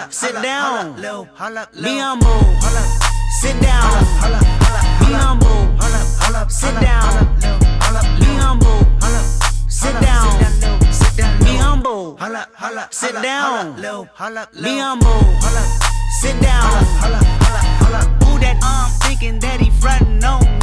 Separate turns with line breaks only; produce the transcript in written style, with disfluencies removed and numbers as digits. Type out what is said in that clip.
Sit down. Be humble. Sit down. Be humble. Sit down. Be humble. Sit down. Be humble. Sit down. Be humble. Sit down. Who that thinking that he frontin' on